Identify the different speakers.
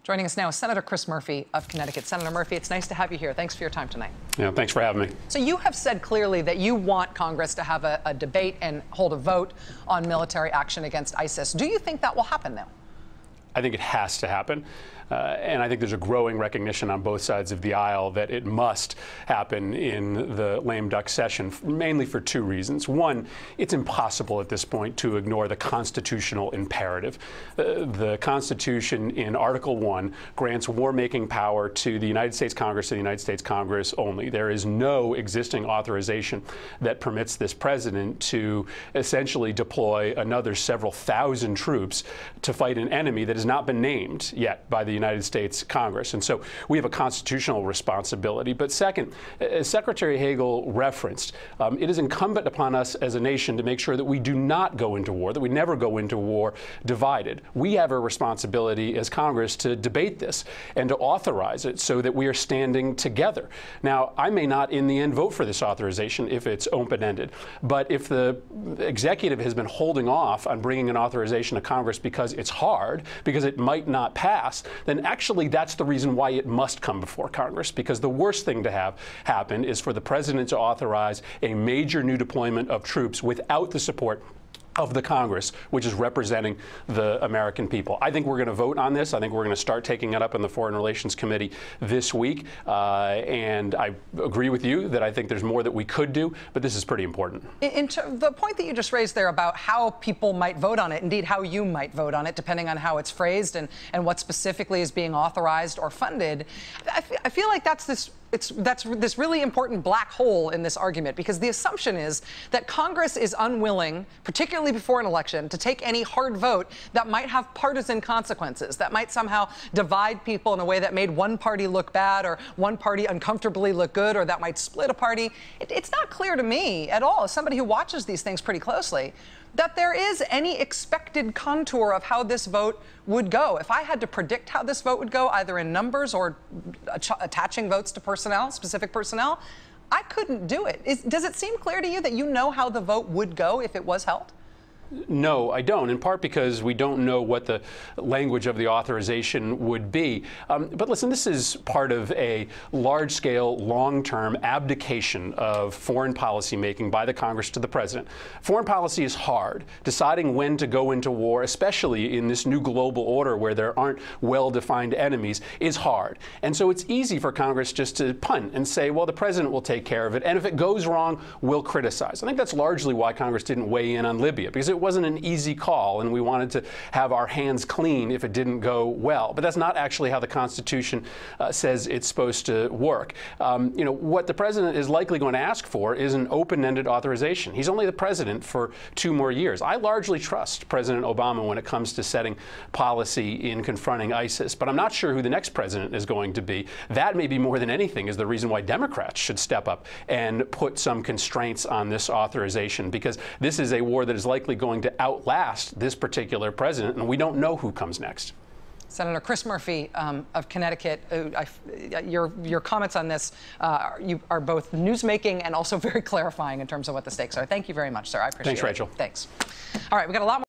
Speaker 1: Joining us now is Senator Chris Murphy of Connecticut. Senator Murphy, it's nice to have you here. Thanks for your time tonight.
Speaker 2: Yeah, thanks for having me.
Speaker 1: So you have said clearly that you want Congress to have a debate and hold a vote on military action against ISIS. Do you think that will happen now?
Speaker 2: I think it has to happen. And I think there's a growing recognition on both sides of the aisle that it must happen in the lame duck session, mainly for two reasons. One, it's impossible at this point to ignore the constitutional imperative. The Constitution in Article 1 grants war-making power to the United States Congress and the United States Congress only. There is no existing authorization that permits this president to essentially deploy another several thousand troops to fight an enemy that has not been named yet by the United States Congress. And so we have a constitutional responsibility. But second, as Secretary Hagel referenced, it is incumbent upon us as a nation to make sure that we do not go into war, that we never go into war divided. We have a responsibility as Congress to debate this and to authorize it so that we are standing together. Now, I may not in the end vote for this authorization if it's open-ended, but if the executive has been holding off on bringing an authorization to Congress because it's hard, because it might not pass, then actually that's the reason why it must come before Congress, because the worst thing to have happen is for the president to authorize a major new deployment of troops without the support of the Congress, which is representing the American people. I think we're going to vote on this. I think we're going to start taking it up in the Foreign Relations Committee this week. And I agree with you that I think there's more that we could do, but this is pretty important.
Speaker 1: The point that you just raised there about how people might vote on it, indeed how you might vote on it, depending on how it's phrased and what specifically is being authorized or funded, I feel like that's this really important black hole in this argument, because the assumption is that Congress is unwilling, particularly before an election, to take any hard vote that might have partisan consequences, that might somehow divide people in a way that made one party look bad or one party uncomfortably look good, or that might split a party. It's not clear to me at all, as somebody who watches these things pretty closely, that there is any expected contour of how this vote would go. If I had to predict how this vote would go, either in numbers or attaching votes to personnel, specific personnel, I couldn't do it. Does it seem clear to you that you know how the vote would go if it was held?
Speaker 2: No, I don't, in part because we don't know what the language of the authorization would be. But listen, this is part of a large-scale, long-term abdication of foreign policy making by the Congress to the president. Foreign policy is hard. Deciding when to go into war, especially in this new global order where there aren't well-defined enemies, is hard. And so it's easy for Congress just to punt and say, well, the president will take care of it, and if it goes wrong, we'll criticize. I think that's largely why Congress didn't weigh in on Libya, because it wasn't an easy call, and we wanted to have our hands clean if it didn't go well. But that's not actually how the Constitution says it's supposed to work. You know, what the president is likely going to ask for is an open-ended authorization. He's only the president for 2 more years. I largely trust President Obama when it comes to setting policy in confronting ISIS, but I'm not sure who the next president is going to be. That maybe more than anything is the reason why Democrats should step up and put some constraints on this authorization, because this is a war that is likely going to outlast this particular president, and we don't know who comes next.
Speaker 1: Senator Chris Murphy of Connecticut, your comments on this you are both newsmaking and also very clarifying in terms of what the stakes are. Thank you very much, sir. I appreciate it.
Speaker 2: Thanks, Rachel.
Speaker 1: Thanks. All right, we got a lot more.